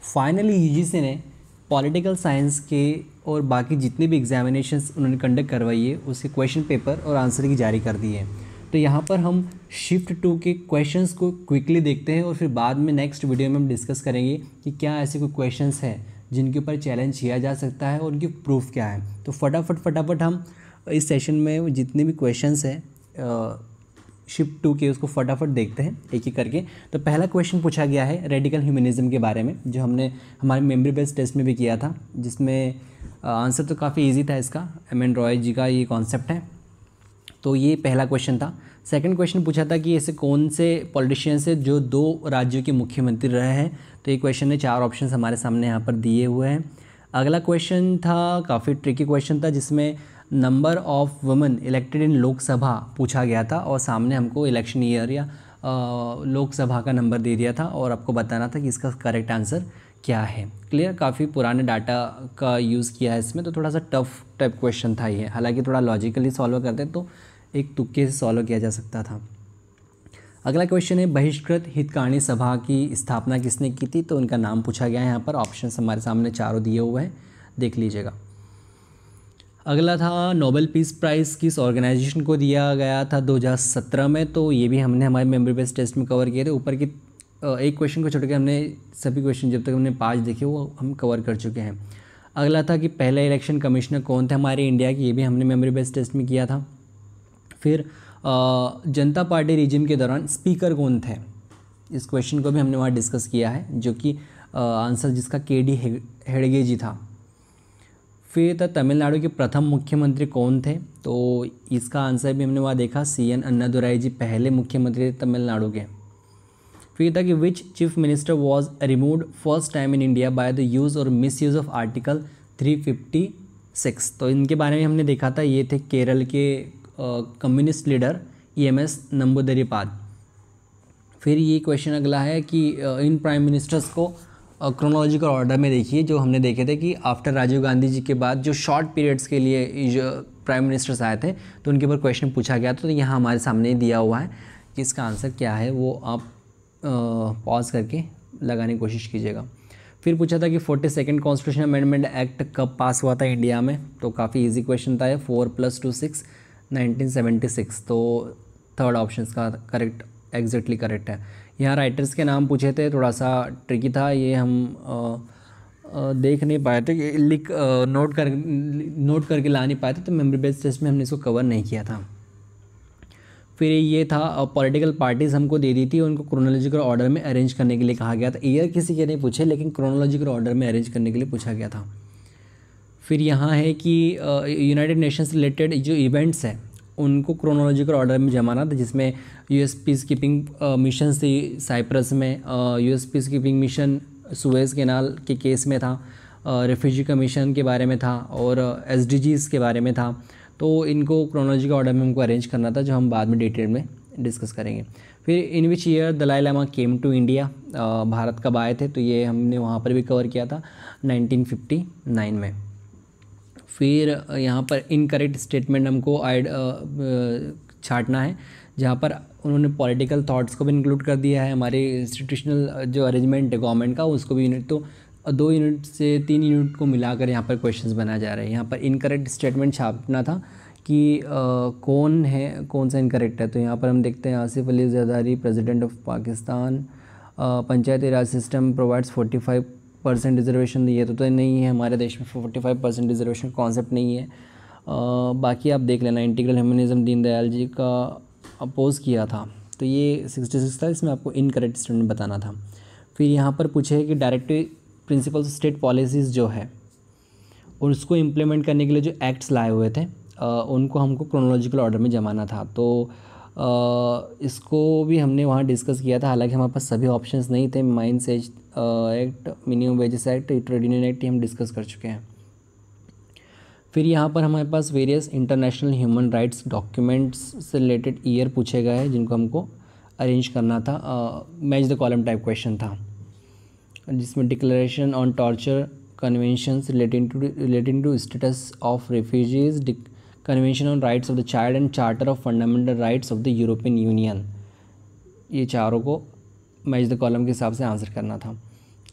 Finally UGC ने political science के और बाकी जितने भी एग्जामिनेशंस उन्होंने कंडक्ट करवाई है उसके क्वेश्चन पेपर और आंसर की जारी कर दी है। तो यहाँ पर हम शिफ्ट 2 के क्वेश्चंस को क्विकली देखते हैं और फिर बाद में नेक्स्ट वीडियो में हम डिस्कस करेंगे कि क्या ऐसे कोई क्वेश्चंस हैं जिनके ऊपर चैलेंज किया जा सकता है और उनकी प्रूफ क्या है। तो फटाफट हम इस सेशन में जितने भी क्वेश्चंस हैं शिफ्ट 2 के उसको फटाफट देखते हैं एक एक करके। तो पहला क्वेश्चन पूछा गया है रेडिकल ह्यूमनिज्म के बारे में, जो हमने हमारे मेमोरी बेस्ड टेस्ट में भी किया था, जिसमें आंसर तो काफ़ी इजी था इसका। एम.एन. रॉय जी का ये कॉन्सेप्ट है। तो ये पहला क्वेश्चन था। सेकंड क्वेश्चन पूछा था कि ऐसे कौन से पॉलिटिशियंस है जो 2 राज्यों के मुख्यमंत्री रहे हैं। तो ये क्वेश्चन ने 4 ऑप्शन हमारे सामने यहाँ पर दिए हुए हैं। अगला क्वेश्चन था काफ़ी ट्रिकी क्वेश्चन था, जिसमें नंबर ऑफ वुमेन इलेक्टेड इन लोकसभा पूछा गया था और सामने हमको इलेक्शन ईयर या लोकसभा का नंबर दे दिया था और आपको बताना था कि इसका करेक्ट आंसर क्या है। क्लियर, काफ़ी पुराने डाटा का यूज़ किया है इसमें, तो थोड़ा सा टफ टाइप क्वेश्चन था ये। हालांकि थोड़ा लॉजिकली सॉल्व करते तो एक तुक्के से सॉल्व किया जा सकता था। अगला क्वेश्चन है बहिष्कृत हितकाणी सभा की स्थापना किसने की थी। तो उनका नाम पूछा गया है। यहाँ पर ऑप्शन हमारे सामने चारों दिए हुए हैं, देख लीजिएगा। अगला था नोबेल पीस प्राइज़ किस ऑर्गेनाइजेशन को दिया गया था 2017 में। तो ये भी हमने हमारे मेमोरी बेस्ड टेस्ट में कवर किए थे। ऊपर की एक क्वेश्चन को छोड़ के हमने सभी क्वेश्चन जब तक हमने 5 देखे वो हम कवर कर चुके हैं। अगला था कि पहले इलेक्शन कमिश्नर कौन थे हमारे इंडिया की, ये भी हमने मेमोरी बेस्ड टेस्ट में किया था। फिर जनता पार्टी रिजिम के दौरान स्पीकर कौन थे, इस क्वेश्चन को भी हमने वहाँ डिस्कस किया है, जो कि आंसर जिसका के.डी. हेडगे जी था। फिर था तमिलनाडु के प्रथम मुख्यमंत्री कौन थे। तो इसका आंसर भी हमने वहाँ देखा, C.N. अन्नादुराई जी पहले मुख्यमंत्री थे तमिलनाडु के। फिर था कि which chief minister was removed first time in India by the use और मिस यूज़ ऑफ आर्टिकल 356। तो इनके बारे में हमने देखा था, ये थे केरल के कम्युनिस्ट लीडर E.M.S. नंबूदरीपाद। फिर ये क्वेश्चन अगला है कि इन प्राइम मिनिस्टर्स को क्रोनोलॉजिकल ऑर्डर में देखिए, जो हमने देखे थे कि आफ्टर राजीव गांधी जी के बाद जो शॉर्ट पीरियड्स के लिए जो प्राइम मिनिस्टर्स आए थे तो उनके ऊपर क्वेश्चन पूछा गया। तो यहाँ हमारे सामने दिया हुआ है कि इसका आंसर क्या है, वो आप पॉज करके लगाने की कोशिश कीजिएगा। फिर पूछा था कि 42nd कॉन्स्टिट्यूशन अमेंडमेंट एक्ट कब पास हुआ था इंडिया में। तो काफ़ी इजी क्वेश्चन था, 4 + 2 6 1976। तो थर्ड ऑप्शन का करेक्ट एग्जैक्टली करेक्ट है। यहाँ राइटर्स के नाम पूछे थे, थोड़ा सा ट्रिकी था ये, हम देख नहीं पाए थे, नोट करके ला नहीं पाए थे, तो मेमोरी बेस्ड टेस्ट में हमने इसको कवर नहीं किया था। फिर ये था पॉलिटिकल पार्टीज़ हमको दे दी थी, उनको क्रोनोलॉजिकल ऑर्डर में अरेंज करने के लिए कहा गया था। ईयर किसी के नहीं पूछे, लेकिन क्रोनोलॉजिकल ऑर्डर में अरेंज करने के लिए पूछा गया था। फिर यहाँ है कि यूनाइटेड नेशंस रिलेटेड जो इवेंट्स हैं उनको क्रोनोलॉजिकल ऑर्डर में जमाना था, जिसमें US पीस कीपिंग मिशन थी साइप्रस में, US peace keeping mission Suez canal के केस में था, रेफ्यूजी कमीशन के बारे में था और SDGs के बारे में था। तो इनको क्रोनोलॉजिकल ऑर्डर में हमको अरेंज करना था, जो हम बाद में डिटेल में डिस्कस करेंगे। फिर in which year Dalai Lama came to India, Bharat कब आए थे, तो ये हमने वहाँ पर भी कवर किया था 1959 में। फिर यहाँ पर इनकरेक्ट स्टेटमेंट हमको छांटना है, जहाँ पर उन्होंने पॉलिटिकल थॉट्स को भी इंक्लूड कर दिया है। हमारे इंस्टीट्यूशनल जो अरेंजमेंट है गवर्नमेंट का, उसको भी यूनिट, तो 2 यूनिट से 3 यूनिट को मिलाकर यहाँ पर क्वेश्चंस बनाए जा रहे हैं। यहाँ पर इनकरेक्ट स्टेटमेंट छापना था कि कौन सा इनकरेक्ट है। तो यहाँ पर हम देखते हैं Asif Ali Zardari president of Pakistan, Panchayati Raj system provides 45% reservation. ये तो नहीं है, हमारे देश में 45% रिजर्वेशन कॉन्सेप्ट नहीं है। बाकी आप देख लेना, इंटीग्रल ह्यूमनिज्म दीनदयाल जी का अपोज़ किया था, तो ये 66 था, इसमें आपको इनकरेक्ट स्टेटमेंट बताना था। फिर यहाँ पर पूछे कि डायरेक्टिव प्रिंसिपल्स स्टेट पॉलिसीज़ जो है और उसको इम्प्लीमेंट करने के लिए जो एक्ट्स लाए हुए थे उनको हमको क्रोनोलॉजिकल ऑर्डर में जमाना था। तो इसको भी हमने वहाँ डिस्कस किया था, हालांकि हमारे पास सभी ऑप्शंस नहीं थे। Mines act, minimum wages act, trade union act हम डिस्कस कर चुके हैं। फिर यहाँ पर हमारे पास various international human rights documents से रिलेटेड ईयर पूछे गए हैं, जिनको हमको अरेंज करना था। Match the column type question था, जिसमें declaration on torture, conventions relating to status of refugees, convention on rights of the child and charter of fundamental rights of the European union, ये चारों को मैच द कॉलम के हिसाब से answer करना था।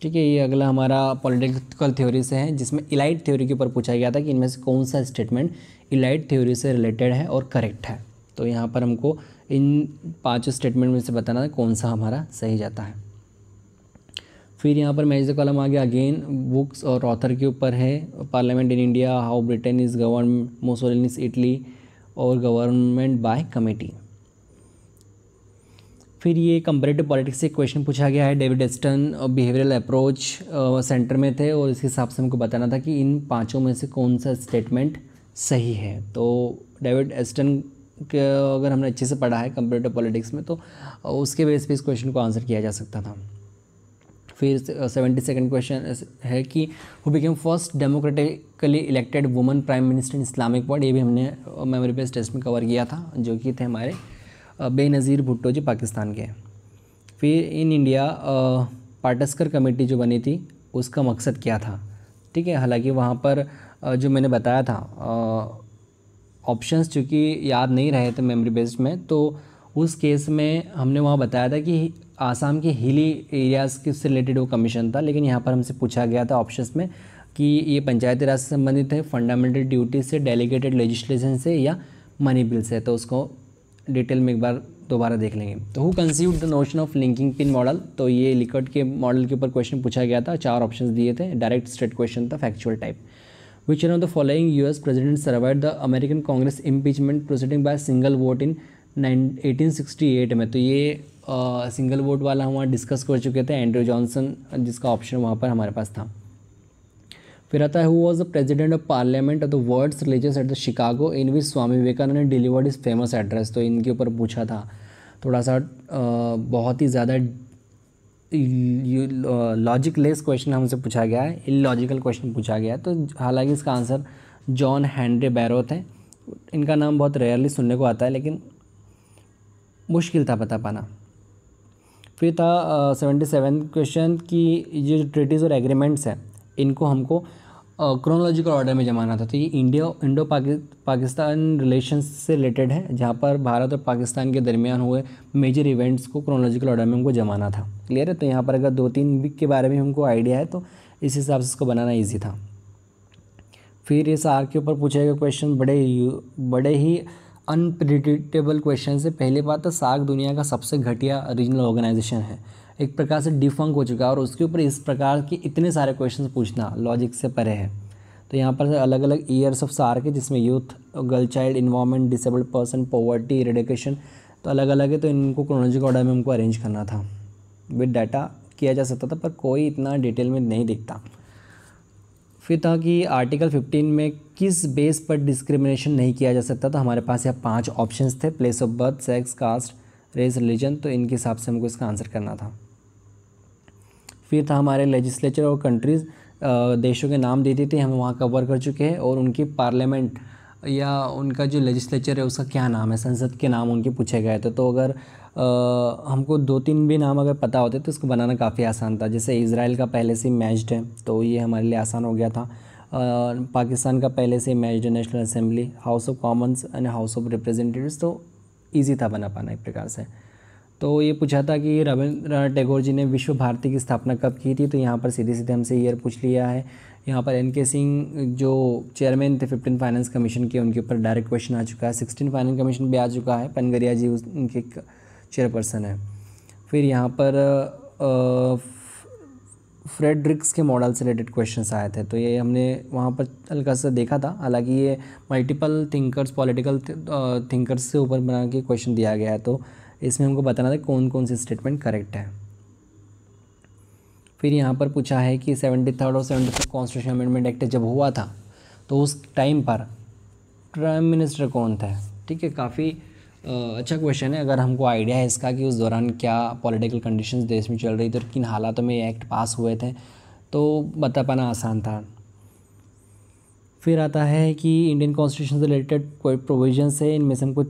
ठीक है, ये अगला हमारा पॉलिटिकल थ्योरी से है, जिसमें इलाइट थ्योरी के ऊपर पूछा गया था कि इनमें से कौन सा स्टेटमेंट इलाइट थ्योरी से रिलेटेड है और करेक्ट है। तो यहाँ पर हमको इन 5 स्टेटमेंट में से बताना है कौन सा हमारा सही जाता है। फिर यहाँ पर मैच द कॉलम आ गया, अगेन बुक्स और ऑथर के ऊपर है। Parliament in India, how Britain is govern, Mussolini's Italy, और गवर्नमेंट बाय कमेटी। फिर ये कंपैरेटिव पॉलिटिक्स से क्वेश्चन पूछा गया है। David Easton behavioural approach centre में थे और इसके हिसाब से हमको बताना था कि इन 5 में से कौन सा स्टेटमेंट सही है। तो डेविड एस्टन के अगर हमने अच्छे से पढ़ा है कंपैरेटिव पॉलिटिक्स में, तो उसके बेस पे इस क्वेश्चन को आंसर किया जा सकता था। फिर 72nd क्वेश्चन है कि who became first democratically elected woman prime minister in Islamic world. ये भी हमने मेमोरी बेस्ड टेस्ट में कवर किया था, जो कि थे हमारे बेनज़ीर भुट्टो जो पाकिस्तान के। फिर इन इंडिया पाटस्कर कमेटी जो बनी थी उसका मकसद क्या था। ठीक है, हालांकि वहाँ पर जो मैंने बताया था ऑप्शंस चूँकि याद नहीं रहे थे मेमोरी बेस्ड में, तो उस केस में हमने वहाँ बताया था कि आसाम के हिली एरियाज़ के से रिलेटेड वो कमीशन था। लेकिन यहाँ पर हमसे पूछा गया था ऑप्शंस में कि ये पंचायती राज से संबंधित है, फंडामेंटल ड्यूटी से, डेलीगेटेड लेजिस्लेशन से, या मनी बिल से। तो उसको डिटेल में एक बार दोबारा देख लेंगे। तो who conceived the notion of linking pin model, तो ये लिकर्ट के मॉडल के ऊपर क्वेश्चन पूछा गया था। 4 ऑप्शंस दिए थे, डायरेक्ट स्ट्रेट क्वेश्चन था, factual type. Which one of the following US president survived the American Congress impeachment proceeding by single vote in 1868 में। तो ये सिंगल वोट वाला हम वहाँ डिस्कस कर चुके थे, एंड्रू जॉनसन, जिसका ऑप्शन वहाँ पर हमारे पास था। फिर आता है who was the president of parliament of the world's religious at the Chicago in which Swami Vivekananda ने डिलीवर्ड इज फेमस एड्रेस। तो इनके ऊपर पूछा था, थोड़ा सा बहुत ही ज़्यादा लॉजिक लेस क्वेश्चन हमसे पूछा गया है, इलॉजिकल क्वेश्चन पूछा गया है। तो हालांकि इसका आंसर जॉन हेनरी बैरोथ है। इनका नाम बहुत रेयरली सुनने को आता है, लेकिन मुश्किल था पता पाना। फिर था 77 क्वेश्चन कि ये जो ट्रीटीज़ और एग्रीमेंट्स हैं इनको हमको क्रोनोलॉजिकल ऑर्डर में जमाना था। तो ये इंडो पाकिस्तान रिलेशंस से रिलेटेड है, जहाँ पर भारत और पाकिस्तान के दरमियान हुए मेजर इवेंट्स को क्रोनोलॉजिकल ऑर्डर में हमको जमाना था। क्लियर है। तो यहाँ पर अगर 2-3 वीक के बारे में हमको आइडिया है तो इस हिसाब से इसको बनाना ईजी था। फिर इस आर के ऊपर पूछे गए क्वेश्चन बड़े ही अनप्रिडिक्टेबल क्वेश्चन से। पहली बात तो सार्क दुनिया का सबसे घटिया रीजनल ऑर्गेनाइजेशन है, एक प्रकार से डिफंक हो चुका है, और उसके ऊपर इस प्रकार के इतने सारे क्वेश्चन पूछना लॉजिक से परे है। तो यहाँ पर अलग अलग ईयर्स ऑफ सार्क है, जिसमें youth, girl child, environment, disabled person, poverty, eradication, तो अलग अलग है। तो इनको क्रोनोलॉजिकल ऑर्डर में हमको अरेंज करना था, विद डाटा किया जा सकता था, पर कोई इतना डिटेल में नहीं दिखता। फिर था कि आर्टिकल 15 में किस बेस पर डिस्क्रिमिनेशन नहीं किया जा सकता। तो हमारे पास यहाँ 5 ऑप्शंस थे, place of birth, sex, caste, race, religion. तो इनके हिसाब से हमको इसका आंसर करना था। फिर था हमारे लेजिस्लेचर और कंट्रीज़, देशों के नाम देते थे, हम वहाँ कवर कर चुके हैं, और उनकी पार्लियामेंट या उनका जो लेजिस्लेचर है उसका क्या नाम है, संसद के नाम उनके पूछे गए थे। तो अगर हमको 2-3 भी नाम अगर पता होते तो इसको बनाना काफ़ी आसान था। जैसे इज़राइल का पहले से मैच्ड है, तो ये हमारे लिए आसान हो गया था। पाकिस्तान का पहले से मैच्ड है, national assembly, house of Commons and house of representatives, तो ईजी था बना पाना एक प्रकार से। तो ये पूछा था कि रविंद्रनाथ टैगोर जी ने विश्व भारती की स्थापना कब की थी। तो यहाँ पर सीधे सीधे हमसे ईयर पूछ लिया है। यहाँ पर एन.के. सिंह जो चेयरमैन थे 15 फाइनेंस कमीशन के, उनके ऊपर डायरेक्ट क्वेश्चन आ चुका है। 16 फाइनेंस कमीशन भी आ चुका है, पनगरिया जी उनके चेयरपर्सन है। फिर यहाँ पर फ्रेडरिक्स के मॉडल से रिलेटेड क्वेश्चंस आए थे, तो ये हमने वहाँ पर हल्का सा देखा था। हालांकि ये मल्टीपल थिंकर्स, पॉलिटिकल थिंकर्स से ऊपर बना के क्वेश्चन दिया गया है, तो इसमें हमको बताना था कौन कौन सी स्टेटमेंट करेक्ट है। फिर यहाँ पर पूछा है कि 73rd और 74th कॉन्स्टिट्यूशन अमेंडमेंट एक्ट जब हुआ था तो उस टाइम पर प्राइम मिनिस्टर कौन था। ठीक है, काफ़ी अच्छा क्वेश्चन है। अगर हमको आइडिया है इसका कि उस दौरान क्या पॉलिटिकल कंडीशंस देश में चल रही थी और किन हालातों में ये एक्ट पास हुए थे, तो बता पाना आसान था। फिर आता है कि इंडियन कॉन्स्टिट्यूशन से रिलेटेड कोई प्रोविजंस है, इनमें से हमको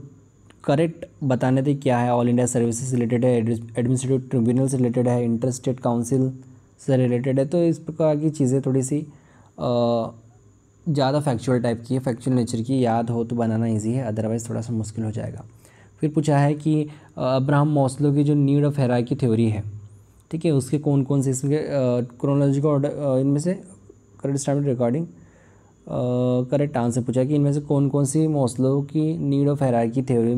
करेक्ट बताने थे क्या है। ऑल इंडिया सर्विसेज से रिलेटेड है, एडमिनिस्ट्रेटिव ट्रिब्यूनल से रिलेटेड है, इंटर स्टेट काउंसिल से रिलेटेड है। तो इस प्रकार की चीज़ें थोड़ी सी ज़्यादा फैक्चुअल टाइप की है, फैक्चुअल नेचर की, याद हो तो बनाना ईजी है, अदरवाइज़ थोड़ा सा मुश्किल हो जाएगा। फिर पूछा है कि अब्राहम मास्लो की जो नीड ऑफ हायरार्की थ्योरी है ठीक है, उसके कौन कौन से इसमें क्रोनोलॉजिकल ऑर्डर इनमें से correct standard recording correct answer पूछा कि इनमें से कौन कौन सी मॉस्लो की नीड ऑफ हायरार्की थ्योरी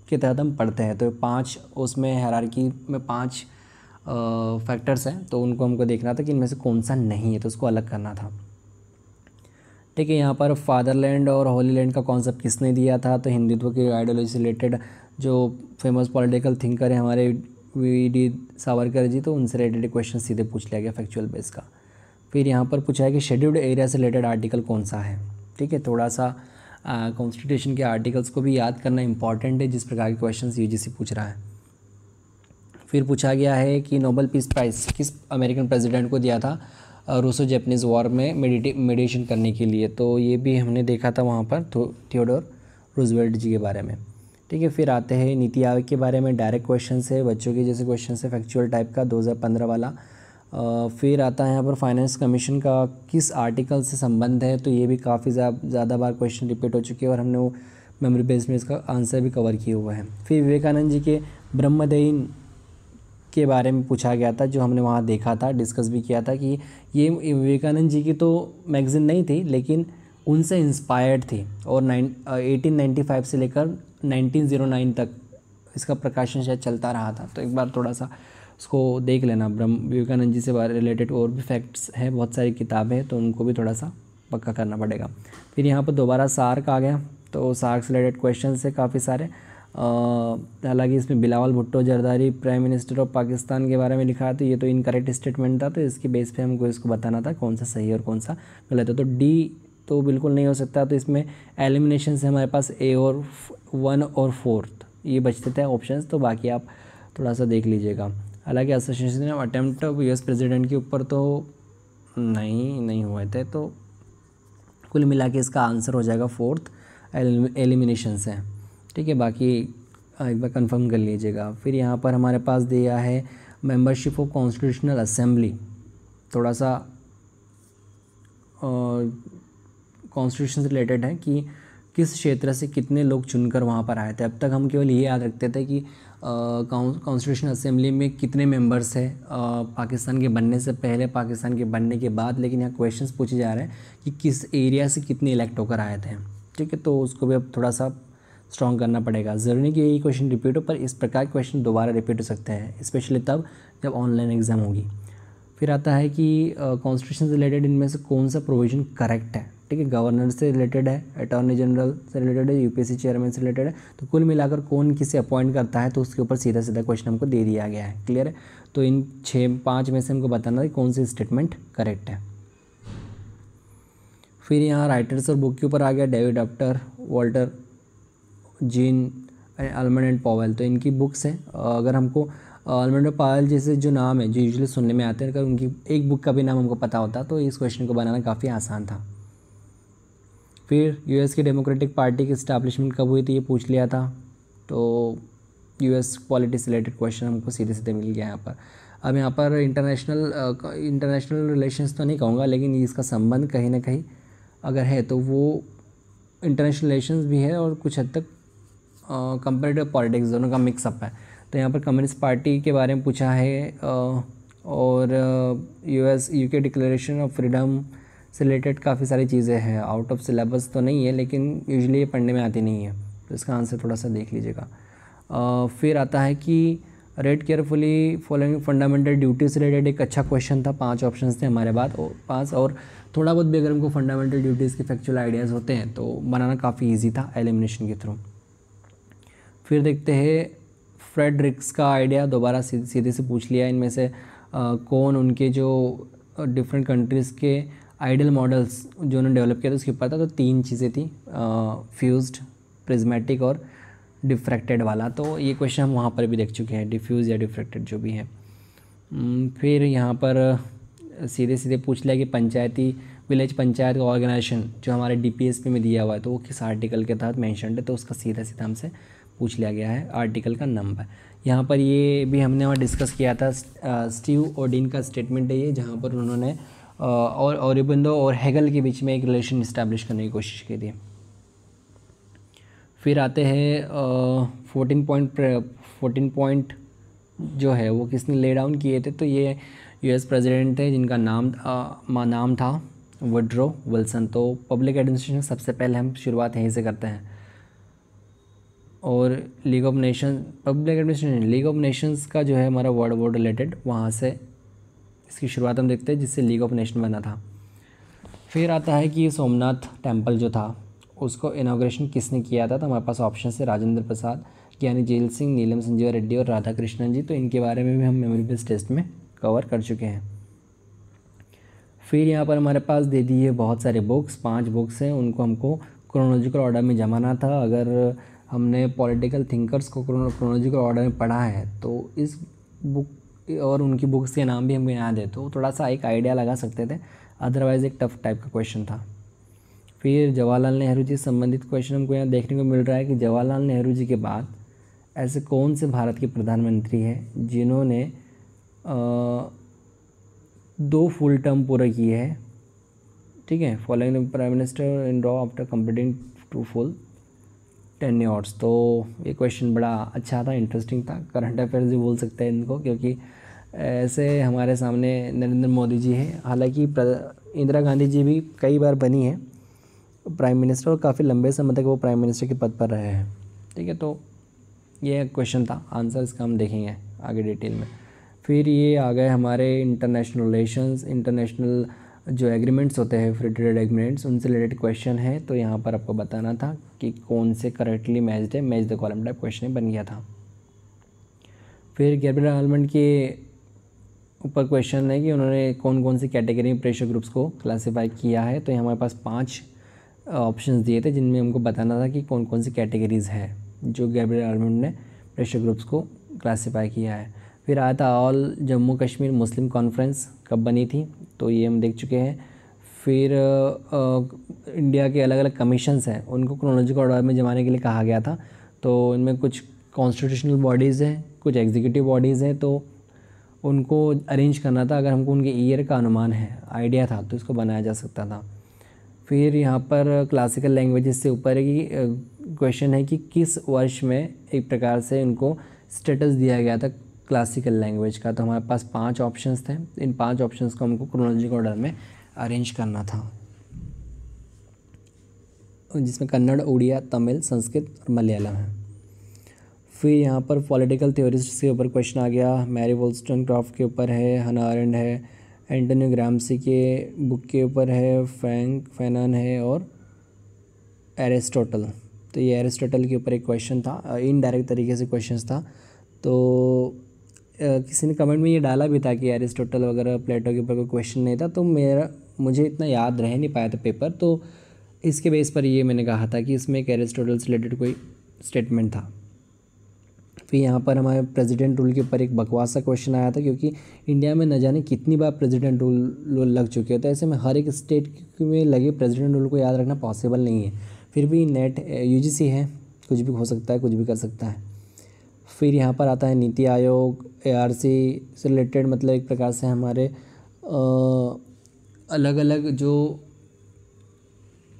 के तहत हम पढ़ते हैं। तो 5 उसमें हायरार्की में 5 फैक्टर्स हैं, तो उनको हमको देखना था कि इनमें से कौन सा नहीं है, तो उसको अलग करना था। ठीक है, यहाँ पर फादरलैंड और होली लैंड का कॉन्सेप्ट किसने दिया था, तो हिंदुत्व की आइडियोलॉजी से रिलेटेड जो फेमस पॉलिटिकल थिंकर है हमारे वी.डी. सावरकर जी, तो उनसे रिलेटेड क्वेश्चन सीधे पूछ लिया गया फैक्चुअल बेस का। फिर यहाँ पर पूछा है कि शेड्यूल्ड एरिया से रिलेटेड आर्टिकल कौन सा है। ठीक है, थोड़ा सा कॉन्स्टिट्यूशन के आर्टिकल्स को भी याद करना इंपॉर्टेंट है, जिस प्रकार के क्वेश्चन यूजीसी पूछ रहा है। फिर पूछा गया है कि नोबेल पीस प्राइज़ किस अमेरिकन प्रेसिडेंट को दिया था रूसो जैपनीज़ वॉर में मेडिएशन करने के लिए, तो ये भी हमने देखा था वहाँ पर थियोडोर रूजवेल्ट जी के बारे में। ठीक है, फिर आते हैं नीति आयोग के बारे में, डायरेक्ट क्वेश्चन है, बच्चों के जैसे क्वेश्चन है, फैक्चुअल टाइप का 2015 वाला। फिर आता है यहाँ पर फाइनेंस कमीशन का किस आर्टिकल से संबंध है, तो ये भी काफ़ी ज़्यादा बार क्वेश्चन रिपीट हो चुके हैं और हमने वो मेमोरी बेस में इसका आंसर भी कवर किया हुआ है। फिर विवेकानंद जी के ब्रह्मदेन के बारे में पूछा गया था, जो हमने वहाँ देखा था, डिस्कस भी किया था कि ये विवेकानंद जी की तो मैगज़ीन नहीं थी, लेकिन उनसे इंस्पायर्ड थी और 1895 से लेकर 1909 तक इसका प्रकाशन शायद चलता रहा था। तो एक बार थोड़ा सा उसको देख लेना, विवेकानंद जी से बारे रिलेटेड और भी फैक्ट्स हैं, बहुत सारी किताबें हैं, तो उनको भी थोड़ा सा पक्का करना पड़ेगा। फिर यहाँ पर दोबारा सार्क आ गया, तो सार्क से रिलेटेड क्वेश्चन है काफ़ी सारे। हालांकि इसमें Bilawal Bhutto Zardari prime minister of Pakistan के बारे में लिखा है, तो ये तो इनकरेक्ट स्टेटमेंट था, तो इसके बेस पे हमको इसको बताना था कौन सा सही है और कौन सा गलत है। तो डी तो बिल्कुल नहीं हो सकता, तो इसमें एलिमिनेशन से हमारे पास ए और 1 और 4 ये बचते थे ऑप्शंस, तो बाकी आप थोड़ा सा देख लीजिएगा। हालांकि association of attempt US president के ऊपर तो नहीं हुए थे, तो कुल मिला के इसका आंसर हो जाएगा 4th एलिमिनेशन से। ठीक है, बाकी एक बार कंफर्म कर लीजिएगा। फिर यहाँ पर हमारे पास दिया है मेंबरशिप ऑफ कॉन्स्टिट्यूशनल असेंबली, थोड़ा सा कॉन्स्टिट्यूशन से रिलेटेड है कि किस क्षेत्र से कितने लोग चुनकर वहाँ पर आए थे। अब तक हम केवल ये याद रखते थे कि कॉन्स्टिट्यूशन असेंबली में कितने मेंबर्स हैं पाकिस्तान के बनने से पहले, पाकिस्तान के बनने के बाद, लेकिन यहाँ क्वेश्चंस पूछे जा रहे हैं कि किस एरिया से कितने इलेक्ट होकर आए थे। ठीक है, तो उसको भी अब थोड़ा सा स्ट्रॉन्ग करना पड़ेगा। ज़रूरी नहीं कि यही क्वेश्चन रिपीट हो, पर इस प्रकार के क्वेश्चन दोबारा रिपीट हो सकते हैं, स्पेशली तब जब ऑनलाइन एग्ज़ाम होगी। फिर आता है कि कॉन्स्टिट्यूशन से रिलेटेड इनमें से कौन सा प्रोविज़न करेक्ट है। ठीक है, गवर्नर से रिलेटेड है, अटॉर्नी जनरल से रिलेटेड है, यूपीएससी चेयरमैन से रिलेटेड है, तो कुल मिलाकर कौन किसे अपॉइंट करता है, तो उसके ऊपर सीधा सीधा क्वेश्चन हमको दे दिया गया है। क्लियर है, तो इन 5 में से हमको बताना है कौन सी स्टेटमेंट करेक्ट है। फिर यहाँ राइटर्स और बुक के ऊपर आ गया, David after, Walter, gene, almond and Powell, तो इनकी बुक्स है। अगर हमको अल्मंड और पॉवेल जैसे जो नाम है जो यूजुअली सुनने में आते हैं, अगर उनकी एक बुक का भी नाम हमको पता होता तो इस क्वेश्चन को बनाना काफ़ी आसान था। फिर यूएस की डेमोक्रेटिक पार्टी की इस्टेब्लिशमेंट कब हुई थी, ये पूछ लिया था, तो यूएस पॉलिटिक्स रिलेटेड क्वेश्चन हमको सीधे सीधे मिल गया यहाँ पर। अब यहाँ पर इंटरनेशनल रिलेशंस तो नहीं कहूँगा, लेकिन इसका संबंध कहीं ना कहीं अगर है तो वो इंटरनेशनल रिलेशंस भी है और कुछ हद तक कंपैरेटिव पॉलिटिक्स, दोनों का मिक्सअप है। तो यहाँ पर कम्युनिस्ट पार्टी के बारे में पूछा है और यूके डिक्लेरेशन ऑफ फ्रीडम से रिलेटेड काफ़ी सारी चीज़ें हैं। आउट ऑफ सिलेबस तो नहीं है, लेकिन यूजुअली ये पढ़ने में आती नहीं है, तो इसका आंसर थोड़ा सा देख लीजिएगा। फिर आता है कि red carefully following fundamental duty से रिलेटेड एक अच्छा क्वेश्चन था, 5 ऑप्शंस थे हमारे पास, और थोड़ा बहुत भी अगर हमको फंडामेंटल ड्यूटीज़ के फैक्चुअल आइडियाज़ होते हैं तो बनाना काफ़ी ईजी था एलिमिनेशन के थ्रू। फिर देखते हैं फ्रेडरिक्स का आइडिया, दोबारा सीधे से पूछ लिया, इनमें से कौन उनके जो डिफरेंट कंट्रीज़ के आइडियल मॉडल्स जो उन्होंने डेवलप किया था उसके ऊपर था। तो 3 चीज़ें थी, फ्यूज्ड, प्रिज्मेटिक और डिफ्रैक्टेड वाला, तो ये क्वेश्चन हम वहाँ पर भी देख चुके हैं, डिफ्यूज़ या डिफ्रैक्टेड जो भी है। फिर यहाँ पर सीधे सीधे पूछ लिया कि पंचायती विलेज पंचायत ऑर्गेनाइजेशन जो हमारे डीपीएसपी में दिया हुआ है, तो वो किस आर्टिकल के तहत मेंशन्ड है, तो उसका सीधा सीधा हमसे पूछ लिया गया है आर्टिकल का नंबर। यहाँ पर ये भी हमने वहाँ डिस्कस किया था, स्टीव ओडिन का स्टेटमेंट है ये, जहाँ पर उन्होंने और ऑरिबिंदो और हेगल के बीच में एक रिलेशन इस्टेब्लिश करने की कोशिश की थी। फिर आते हैं 14 पॉइंट जो है वो किसने ले डाउन किए थे, तो ये यूएस प्रेसिडेंट थे जिनका नाम था वुडरो विल्सन। तो पब्लिक एडमिनिस्ट्रेशन सबसे पहले हम शुरुआत यहीं से करते हैं। और league of nation, public administration league of Nations का जो है हमारा वर्ड रिलेटेड, वहाँ से इसकी शुरुआत हम देखते हैं जिससे लीग ऑफ नेशन बना था। फिर आता है कि सोमनाथ टेम्पल जो था उसको इनाग्रेशन किसने किया था, तो हमारे पास ऑप्शन है राजेंद्र प्रसाद, ज्ञानी जेल सिंह, नीलम संजीव रेड्डी और राधा कृष्णन जी। तो इनके बारे में भी हम मेमोरी बेस्ड टेस्ट में कवर कर चुके हैं। फिर यहाँ पर हमारे पास दे दी है बहुत सारे बुक्स, 5 बुक्स हैं, उनको हमको क्रोनोलॉजिकल ऑर्डर में जमाना था। अगर हमने पॉलिटिकल थिंकर्स को क्रोनोलॉजिकल ऑर्डर में पढ़ा है तो इस बुक और उनकी बुक्स के नाम भी हम यहाँ दे तो थोड़ा सा एक आइडिया लगा सकते थे, अदरवाइज़ एक टफ टाइप का क्वेश्चन था। फिर जवाहरलाल नेहरू जी से संबंधित क्वेश्चन हमको यहाँ देखने को मिल रहा है कि जवाहरलाल नेहरू जी के बाद ऐसे कौन से भारत के प्रधानमंत्री हैं जिन्होंने 2 फुल टर्म पूरा किए हैं, ठीक है। Following prime minister in raw after completing 2 full tenures. तो ये क्वेश्चन बड़ा अच्छा था, इंटरेस्टिंग था, करंट अफेयर्स भी बोल सकते हैं इनको, क्योंकि ऐसे हमारे सामने नरेंद्र मोदी जी हैं, हालांकि इंदिरा गांधी जी भी कई बार बनी है प्राइम मिनिस्टर और काफ़ी लंबे समय तक वो प्राइम मिनिस्टर के पद पर रहे हैं, ठीक है। तो ये क्वेश्चन था, आंसर इसका हम देखेंगे आगे डिटेल में। फिर ये आ गए हमारे इंटरनेशनल रिलेशंस, इंटरनेशनल जो एग्रीमेंट्स होते हैं, फ्री ट्रेड एग्रीमेंट्स, उनसे रिलेटेड क्वेश्चन है। तो यहाँ पर आपको बताना था कि कौन से करेक्टली मैच्ड है, match the column type question बन गया था। फिर गैब्रियल आलमंड के ऊपर क्वेश्चन है कि उन्होंने कौन कौन सी कैटेगरी में प्रेशर ग्रुप्स को क्लासीफाई किया है। तो हमारे पास 5 ऑप्शंस दिए थे जिनमें हमको बताना था कि कौन कौन सी कैटेगरीज़ है जो गैब्रियल आलमंड ने प्रेशर ग्रुप्स को क्लासीफाई किया है। फिर आया था ऑल जम्मू कश्मीर मुस्लिम कॉन्फ्रेंस कब बनी थी, तो ये हम देख चुके हैं। फिर इंडिया के अलग अलग कमीशंस हैं, उनको क्रोनोलॉजिकल ऑर्डर में जमाने के लिए कहा गया था। तो इनमें कुछ कॉन्स्टिट्यूशनल बॉडीज़ हैं, कुछ एग्जीक्यूटिव बॉडीज़ हैं, तो उनको अरेंज करना था। अगर हमको उनके ईयर का अनुमान है, आइडिया था, तो इसको बनाया जा सकता था। फिर यहाँ पर क्लासिकल लैंग्वेजेस से ऊपर है कि क्वेश्चन है कि किस वर्ष में एक प्रकार से उनको स्टेटस दिया गया था क्लासिकल लैंग्वेज का। तो हमारे पास 5 ऑप्शंस थे, इन 5 ऑप्शंस को हमको क्रोनोलॉजिकल ऑर्डर में अरेंज करना था, जिसमें कन्नड़, उड़िया, तमिल, संस्कृत और मलयालम है। फिर यहाँ पर पॉलिटिकल थ्योरिस्ट के ऊपर क्वेश्चन आ गया, मैरी वोल्स्टनक्रॉफ्ट के ऊपर है, हन्ना अरेंड है, एंटोनियो ग्राम्सी के बुक के ऊपर है, फ्रैंक फैनन है और एरिस्टोटल। तो ये एरिस्टोटल के ऊपर एक क्वेश्चन था, इनडायरेक्ट तरीके से क्वेश्चन था। तो किसी ने कमेंट में ये डाला भी था कि एरिस्टोटल वगैरह प्लेटो के ऊपर कोई क्वेश्चन नहीं था, तो मुझे इतना याद रह नहीं पाया था पेपर, तो इसके बेस पर ये मैंने कहा था कि इसमें एक एरिस्टोटल से रिलेटेड कोई स्टेटमेंट था। फिर यहाँ पर हमारे प्रेसिडेंट रूल के ऊपर एक बकवास सा क्वेश्चन आया था, क्योंकि इंडिया में न जाने कितनी बार प्रेसिडेंट रूल लग चुके हैं, तो ऐसे में हर एक स्टेट में लगे प्रेसिडेंट रूल को याद रखना पॉसिबल नहीं है। फिर भी नेट यूजीसी है, कुछ भी हो सकता है, कुछ भी कर सकता है। फिर यहाँ पर आता है नीति आयोग, एआरसी से रिलेटेड, मतलब एक प्रकार से हमारे अलग अलग जो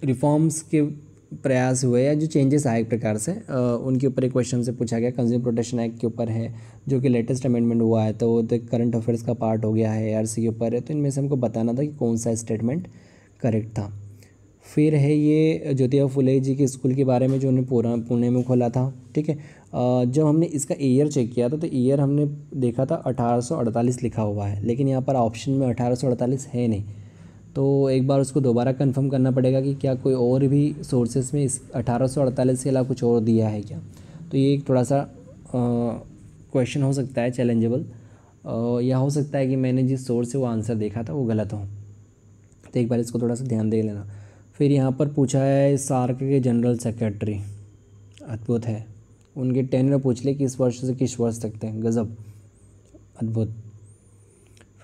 रिफॉर्म्स के प्रयास हुए या जो चेंजेस आए एक प्रकार से, उनके ऊपर एक क्वेश्चन से पूछा गया। कंज्यूमर प्रोटेक्शन एक्ट के ऊपर है, जो कि लेटेस्ट अमेंडमेंट हुआ है, तो वो तो करंट अफेयर्स का पार्ट हो गया है, एआरसी के ऊपर है। तो इनमें से हमको बताना था कि कौन सा स्टेटमेंट करेक्ट था। फिर है ये ज्योतिबा फुले जी के स्कूल के बारे में, जो उन्होंने पुणे में खोला था, ठीक है। जब हमने इसका ईयर चेक किया था, तो ईयर हमने देखा था 1848 लिखा हुआ है, लेकिन यहाँ पर ऑप्शन में 1848 है नहीं, तो एक बार उसको दोबारा कंफर्म करना पड़ेगा कि क्या कोई और भी सोर्सेस में इस 1848 के अलावा कुछ और दिया है क्या। तो ये एक थोड़ा सा क्वेश्चन हो सकता है चैलेंजेबल, या हो सकता है कि मैंने जिस सोर्स से वो आंसर देखा था वो गलत हो, तो एक बार इसको थोड़ा सा ध्यान दे लेना। फिर यहाँ पर पूछा है सार्क के जनरल सेक्रेटरी, अद्भुत है, उनके टेन्योर पूछ ले किस वर्ष से किस वर्ष तक थे, गज़ब, अद्भुत।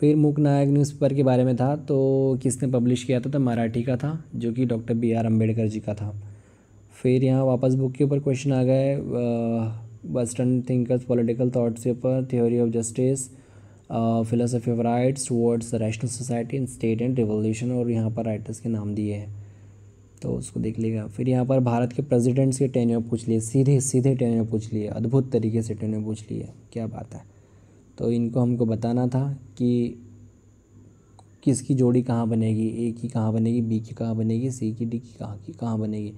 फिर मूक नायक न्यूज़पेपर के बारे में था, तो किसने पब्लिश किया था, तो मराठी का था, जो कि डॉक्टर BR अम्बेडकर जी का था। फिर यहाँ वापस बुक के ऊपर क्वेश्चन आ गए, वेस्टर्न थिंकर्स पॉलिटिकल थॉट्स के ऊपर, theory of justice, philosophy of rights towards the rational society in state and revolution, और यहाँ पर राइटर्स के नाम दिए हैं, तो उसको देख लेगा। फिर यहाँ पर भारत के प्रेसिडेंट्स के टेन्योर पूछ लिए, सीधे सीधे टेन्योर पूछ लिए, अद्भुत तरीके से टेन्योर पूछ लिए, क्या बात है। तो इनको हमको बताना था कि किसकी जोड़ी कहाँ बनेगी, ए की कहाँ बनेगी, बी की कहाँ बनेगी, सी की, डी की कहाँ बनेगी।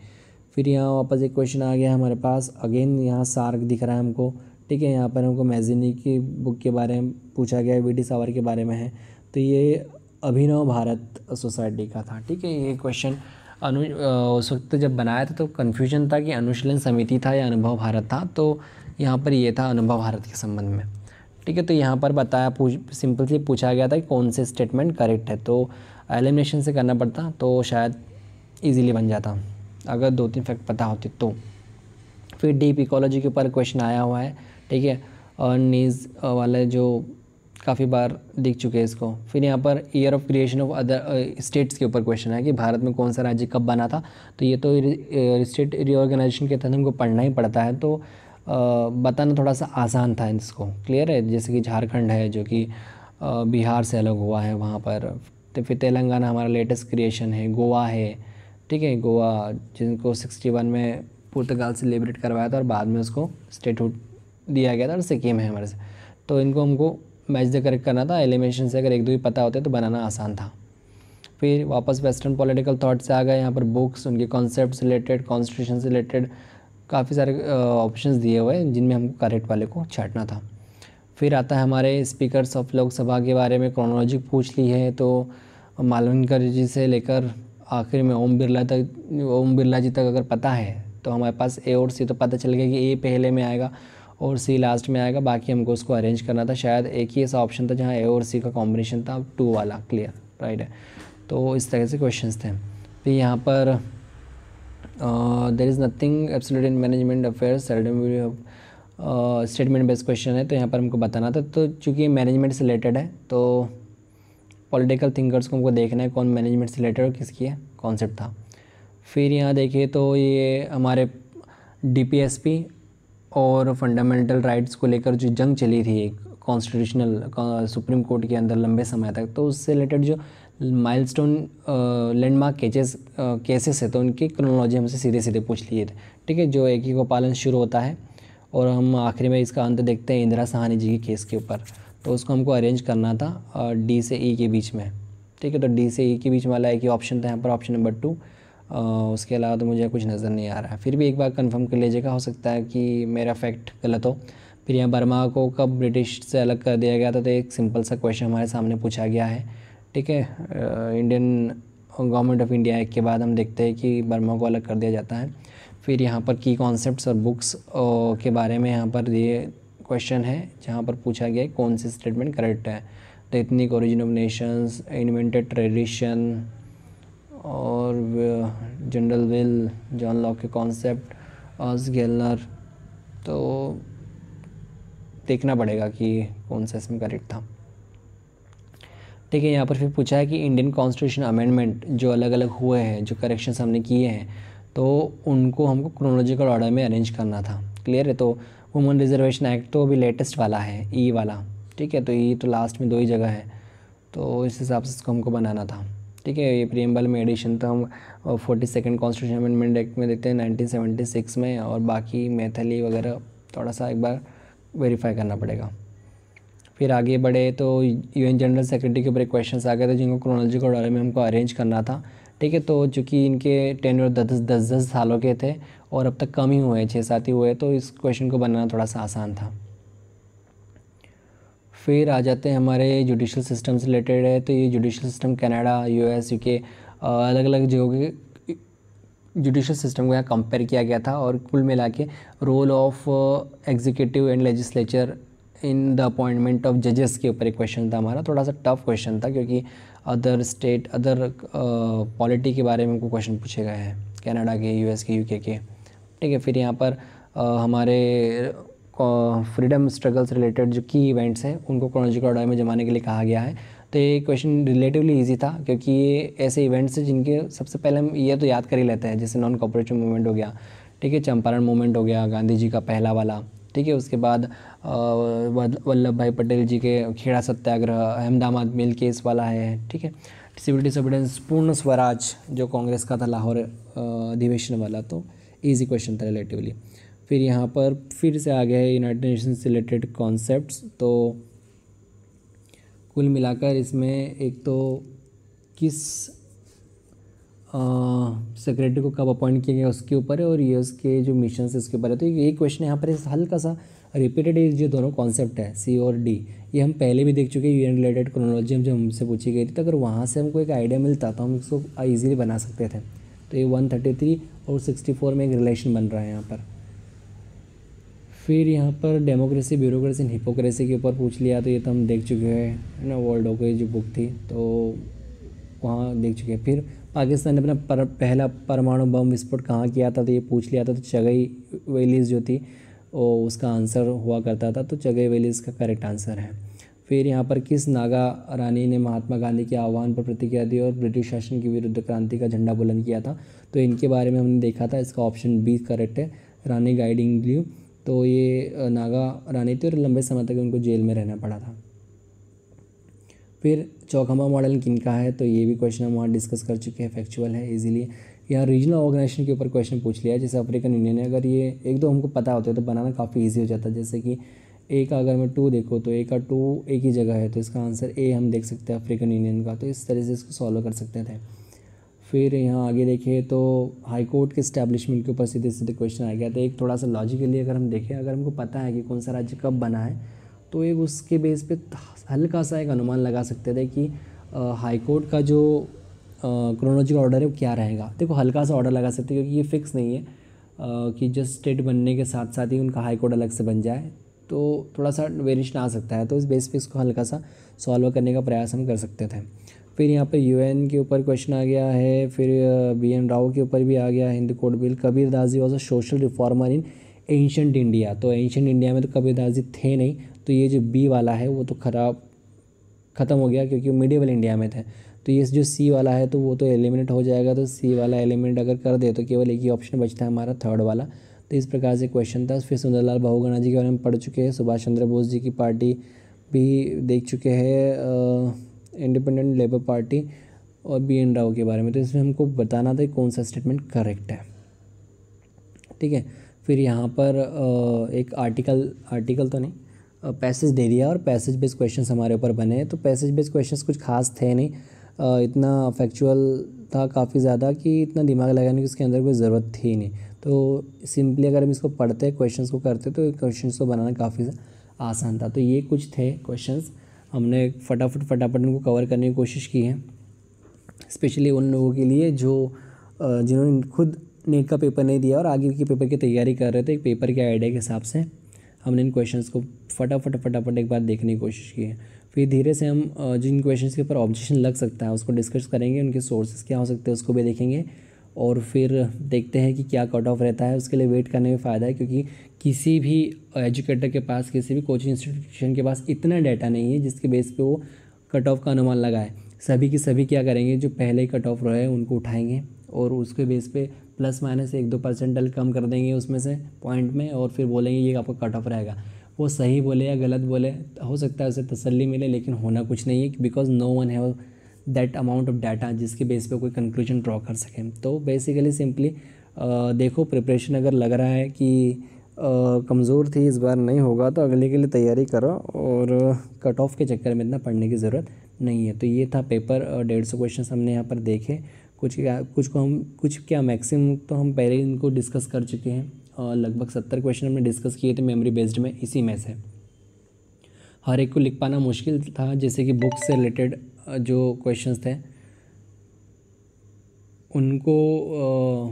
फिर यहाँ वापस एक क्वेश्चन आ गया हमारे पास, अगेन यहाँ सार्क दिख रहा है हमको, ठीक है। यहाँ पर हमको मैगजीनी की बुक के बारे में पूछा गया है, वीटी सावर के बारे में है। तो ये अभिनव भारत सोसाइटी का था, ठीक है। ये क्वेश्चन उस वक्त जब बनाया था तो कन्फ्यूजन था कि अनुशीलन समिति था या अनुभव भारत था, तो यहाँ पर ये था अनुभव भारत के संबंध में, ठीक है। तो यहाँ पर बताया सिंपल पूछा गया था कि कौन से स्टेटमेंट करेक्ट है, तो एलिमिनेशन से करना पड़ता तो शायद इजीली बन जाता अगर 2-3 फैक्ट पता होते तो। फिर डीप इकोलॉजी के ऊपर क्वेश्चन आया हुआ है, ठीक है, और नीज वाले जो काफ़ी बार दिख चुके हैं इसको। फिर यहाँ per year of creation of other states के ऊपर क्वेश्चन है कि भारत में कौन सा राज्य कब बना था, तो ये तो स्टेट रीऑर्गेनाइजेशन के तहत हमको पढ़ना ही पड़ता है, तो बताना थोड़ा सा आसान था इसको, क्लियर है। जैसे कि झारखंड है जो कि बिहार से अलग हुआ है वहाँ पर, तो फिर तेलंगाना हमारा लेटेस्ट क्रिएशन है, गोवा है, ठीक है, गोवा जिनको 61 में पुर्तगाल से लिबरेट करवाया था और बाद में उसको स्टेटहुड दिया गया था, और सिक्किम है हमारे से। तो इनको हमको मैच द करेक्ट करना था, एलिमिनेशन से अगर एक दो ही पता होते तो बनाना आसान था। फिर वापस वेस्टर्न पॉलिटिकल थॉट से आ गए, यहाँ पर बुक्स, उनके कॉन्सेप्ट से रिलेटेड, कॉन्स्टिट्यूशन से रिलेटेड काफ़ी सारे ऑप्शंस दिए हुए हैं जिनमें हमको करेक्ट वाले को छांटना था। फिर आता है हमारे स्पीकर्स ऑफ लोकसभा के बारे में, क्रोनोलॉजी पूछ ली है, तो मालवनकर जी से लेकर आखिर में ओम बिरला जी तक अगर पता है तो हमारे पास ए और सी तो पता चल गया कि ए पहले में आएगा और सी लास्ट में आएगा, बाकी हमको उसको अरेंज करना था। शायद एक ही ऐसा ऑप्शन था जहाँ ए और सी का कॉम्बिनेशन था, 2 वाला, क्लियर, राइट है। तो इस तरह से क्वेश्चंस थे। फिर यहाँ पर there is nothing absolute in management affairs seldom we have statement based question है, तो यहाँ पर हमको बताना था। तो चूँकि मैनेजमेंट से रिलेटेड है तो पॉलिटिकल थिंकर्स को हमको देखना है कौन मैनेजमेंट से रिलेटेड और किसकी है कॉन्सेप्ट था। फिर यहाँ देखिए तो ये हमारे डीपीएसपी और फंडामेंटल राइट्स को लेकर जो जंग चली थी कॉन्स्टिट्यूशनल सुप्रीम कोर्ट के अंदर लंबे समय तक, तो उससे रिलेटेड जो माइलस्टोन लैंडमार्क केसेस है तो उनकी क्रोनोलॉजी हमसे सीधे सीधे पूछ लिए थे, ठीक है। जो एक ही को पालन शुरू होता है और हम आखिरी में इसका अंत देखते हैं इंदिरा साहनी जी के केस के ऊपर, तो उसको हमको अरेंज करना था डी से ई के बीच में, ठीक है। तो डी से ई के बीच वाला एक ही ऑप्शन था यहाँ पर, ऑप्शन नंबर 2। उसके अलावा तो मुझे कुछ नज़र नहीं आ रहा है। फिर भी एक बार कंफर्म कर लीजिएगा, हो सकता है कि मेरा फैक्ट गलत हो। फिर यहाँ बर्मा को कब ब्रिटिश से अलग कर दिया गया था, तो एक सिंपल सा क्वेश्चन हमारे सामने पूछा गया है, ठीक है। Indian government of India act के बाद हम देखते हैं कि बर्मा को अलग कर दिया जाता है। फिर यहाँ पर की कॉन्सेप्ट्स और बुक्स के बारे में यहाँ पर ये क्वेश्चन है जहाँ पर पूछा गया है कौन सी स्टेटमेंट करेक्ट है। The ethnic origin of Nations, invented tradition और जनरल विल, जॉन लॉक के कॉन्सेप्ट, ऑस गेलनर, तो देखना पड़ेगा कि कौन सा इसमें करेक्ट था, ठीक है। यहाँ पर फिर पूछा है कि इंडियन कॉन्स्टिट्यूशन अमेंडमेंट जो अलग अलग हुए हैं, जो करेक्शंस हमने किए हैं, तो उनको हमको क्रोनोलॉजिकल ऑर्डर में अरेंज करना था, क्लियर है। तो वुमेन रिजर्वेशन एक्ट तो अभी लेटेस्ट वाला है, ई वाला, ठीक है। तो ई तो लास्ट में 2 ही जगह है, तो इस हिसाब से इसको हमको बनाना था, ठीक है। ये प्रीएम्बल में एडिशन तो हम 42nd कॉन्स्टिट्यूशन अमेंडमेंट एक्ट में देते हैं 1976 में, और बाकी मैथिली वगैरह थोड़ा सा एक बार वेरीफाई करना पड़ेगा। फिर आगे बढ़े तो यूएन जनरल सेक्रेटरी के ऊपर क्वेश्चंस आ गए थे जिनको क्रोनोलॉजिकल ऑर्डर में हमको अरेंज करना था, ठीक है। तो चूँकि इनके टेन्योर 10 सालों के थे और अब तक कम ही हुए, 6-7 ही हुए, तो इस क्वेश्चन को बनाना थोड़ा सा आसान था। फिर आ जाते हैं हमारे जुडिशल सिस्टम से रिलेटेड है, तो ये judicial system Canada, US, UK अलग अलग जगहों के जुडिशल सिस्टम को यहाँ कंपेयर किया गया था, और कुल मिला के role of executive and legislature in the appointment of जजेस के ऊपर एक क्वेश्चन था हमारा। थोड़ा सा टफ क्वेश्चन था क्योंकि अदर स्टेट, अदर पॉलिटी के बारे में हमको क्वेश्चन पूछे गए हैं, कनाडा के, यूएस के, यूके के, ठीक है। फिर यहाँ पर हमारे फ्रीडम स्ट्रगल से रिलेटेड जो की इवेंट्स हैं उनको क्रोनोलॉजिकल ऑर्डर में जमाने के लिए कहा गया है। तो ये क्वेश्चन रिलेटिवली इजी था क्योंकि ये ऐसे इवेंट्स हैं जिनके सबसे पहले हम ये तो याद कर ही लेते हैं, जैसे नॉन कोऑपरेटिव मूवमेंट हो गया, ठीक है, चंपारण मूवमेंट हो गया, गांधी जी का पहला वाला, ठीक है। उसके बाद वल्लभ भाई पटेल जी के खेड़ा सत्याग्रह, अहमदाबाद मिल केस वाला है, ठीक है। सिविल डिसोबीडियंस, पूर्ण स्वराज जो कांग्रेस का था लाहौर अधिवेशन वाला, तो ईजी क्वेश्चन था रिलेटिवली। फिर यहाँ पर फिर से आ गया है यूनाइटेड नेशंस से रिलेटेड कॉन्सेप्ट्स, तो कुल मिलाकर इसमें एक तो किस सेक्रेटरी को कब अपॉइंट किया गया उसके ऊपर है, और यूएस के जो मिशन है उसके ऊपर है। तो ये क्वेश्चन यहाँ पर हल्का सा रिपीटेड है, जो दोनों कॉन्सेप्ट है सी और डी, ये हम पहले भी देख चुके हैं। यूएन रिलेटेड क्रोनोलॉजी हम जो हमसे पूछी गई थी, तो अगर वहाँ से हमको एक आइडिया मिलता तो हम इसको ईजिली बना सकते थे। तो ये 133 और 64 में एक रिलेशन बन रहा है यहाँ पर। फिर यहाँ पर डेमोक्रेसी, ब्यूरोक्रेसी एंड हिपोक्रेसी के ऊपर पूछ लिया, तो ये तो हम देख चुके हैं, है ना, वर्ल्ड की जो बुक थी तो वहाँ देख चुके हैं। फिर पाकिस्तान ने अपना पहला परमाणु बम विस्फोट कहाँ किया था, तो ये पूछ लिया था। तो चगई वैलीज़ जो थी वो उसका आंसर हुआ करता था, तो चगई वैलीज़ का करेक्ट आंसर है। फिर यहाँ पर किस नागा रानी ने महात्मा गांधी के आह्वान पर प्रतिक्रिया दी और ब्रिटिश शासन के विरुद्ध क्रांति का झंडा बुलंद किया था, तो इनके बारे में हमने देखा था, इसका ऑप्शन बी करेक्ट है, रानी गाइडिंगलियू। तो ये नागा रानी थी और लंबे समय तक उनको जेल में रहना पड़ा था। फिर चौखंबा मॉडल किनका है, तो ये भी क्वेश्चन हम वहाँ डिस्कस कर चुके हैं, फैक्चुअल है इजीली। यहाँ रीजनल ऑर्गेनाइजेशन के ऊपर क्वेश्चन पूछ लिया है, जैसे अफ्रीकन यूनियन है, अगर ये एक दो हमको पता होता है तो बनाना काफ़ी ईजी हो जाता है। जैसे कि ए का अगर मैं 2 देखो तो ए का 2 एक ही जगह है, तो इसका आंसर ए हम देख सकते हैं अफ्रीकन यूनियन का, तो इस तरह से इसको सॉल्व कर सकते थे। फिर यहाँ आगे देखिए तो हाई कोर्ट के इस्टेब्लिशमेंट के ऊपर सीधे सीधे क्वेश्चन आ गया। तो एक थोड़ा सा लॉजिकली अगर हम देखें, अगर हमको पता है कि कौन सा राज्य कब बना है, तो एक उसके बेस पे हल्का सा एक अनुमान लगा सकते थे कि हाई कोर्ट का जो क्रोनोलॉजिकल ऑर्डर है वो क्या रहेगा। देखो हल्का सा ऑर्डर लगा सकते हैं, क्योंकि ये फिक्स नहीं है कि जस्ट स्टेट बनने के साथ साथ ही उनका हाई कोर्ट अलग से बन जाए, तो थोड़ा सा वेरिएशन आ सकता है। तो इस बेस पे इसको हल्का सा सॉल्व करने का प्रयास हम कर सकते थे। फिर यहाँ पर यूएन के ऊपर क्वेश्चन आ गया है, फिर BN राव के ऊपर भी आ गया Hind code bill. Kabir Das ji was a social reformer in ancient India, तो एंशंट इंडिया में तो कबीर दास जी थे नहीं, तो ये जो बी वाला है वो तो ख़त्म हो गया, क्योंकि वो मिडिवल इंडिया में थे। तो ये जो सी वाला है तो वो तो एलिमिनेट हो जाएगा, तो सी वाला एलिमिनेट अगर कर दे तो केवल एक ही ऑप्शन बचता है हमारा, थर्ड वाला। तो इस प्रकार से क्वेश्चन था। फिर सुंदरलाल बहुगुणा जी के बारे में पढ़ चुके हैं, सुभाष चंद्र बोस जी की पार्टी भी देख चुके हैं, इंडिपेंडेंट लेबर पार्टी, और BN राव के बारे में। तो इसमें हमको बताना था कौन सा स्टेटमेंट करेक्ट है, ठीक है। फिर यहाँ पर एक आर्टिकल तो नहीं, पैसेज दे दिया, और पैसेज बेस्ड क्वेश्चंस हमारे ऊपर बने। तो पैसेज बेस्ड क्वेश्चंस कुछ खास थे नहीं, इतना फैक्चुअल था काफ़ी ज़्यादा कि इतना दिमाग लगाने की उसके अंदर कोई ज़रूरत थी नहीं। तो सिंपली अगर हम इसको पढ़ते क्वेश्चंस को करते तो क्वेश्चंस को बनाना काफ़ी आसान था। तो ये कुछ थे क्वेश्चंस, हमने फटाफट उनको कवर करने की कोशिश की है, स्पेशली उन लोगों के लिए जो जिन्होंने खुद नेट का पेपर नहीं दिया और आगे के पेपर की तैयारी कर रहे थे। एक पेपर के आइडिया के हिसाब से हमने इन क्वेश्चंस को फटाफट एक बार देखने की कोशिश की है। फिर धीरे से हम जिन क्वेश्चंस के ऊपर ऑब्जेक्शन लग सकता है उसको डिस्कस करेंगे, उनके सोर्सेज क्या हो सकते हैं उसको भी देखेंगे, और फिर देखते हैं कि क्या कट ऑफ रहता है। उसके लिए वेट करने में फ़ायदा है, क्योंकि किसी भी एजुकेटर के पास, किसी भी कोचिंग इंस्टीट्यूशन के पास इतना डाटा नहीं है जिसके बेस पे वो कट ऑफ का अनुमान लगाए। सभी की सभी क्या करेंगे, जो पहले कट ऑफ रहे उनको उठाएंगे और उसके बेस पे प्लस माइनस 1-2 परसेंटाइल कम कर देंगे उसमें से पॉइंट में, और फिर बोलेंगे ये आपका कट ऑफ रहेगा। वो सही बोले या गलत बोले, हो सकता है उसे तसल्ली मिले, लेकिन होना कुछ नहीं है, because no one have that amount of data जिसके बेस पे कोई कंक्लूजन ड्रॉ कर सकें। तो बेसिकली सिंपली देखो, प्रिपरेशन अगर लग रहा है कि कमज़ोर थी, इस बार नहीं होगा, तो अगले के लिए तैयारी करो, और कट ऑफ के चक्कर में इतना पढ़ने की ज़रूरत नहीं है। तो ये था पेपर, 150 क्वेश्चन हमने यहाँ पर देखे। कुछ क्या मैक्सिमम तो हम पहले ही इनको डिस्कस कर चुके हैं, लगभग 70 क्वेश्चन हमने डिस्कस किए थे मेमोरी बेस्ड में। इसी में से हर एक को लिख पाना मुश्किल था, जैसे कि बुक से रिलेटेड जो क्वेश्चंस थे उनको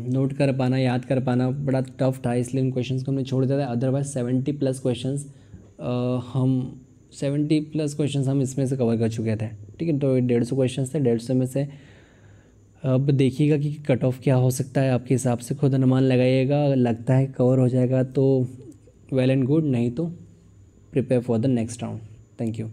नोट कर पाना, याद कर पाना बड़ा टफ था, इसलिए उन क्वेश्चंस को हमने छोड़ दिया था। अदरवाइज 70 प्लस क्वेश्चंस हम इसमें से कवर कर चुके थे, ठीक है। तो 150 क्वेश्चंस थे, 150 में से अब देखिएगा कि कट ऑफ क्या हो सकता है, आपके हिसाब से खुद अनुमान लगाइएगा। लगता है कवर हो जाएगा तो वेल एंड गुड, नहीं तो prepare for the next round. Thank you.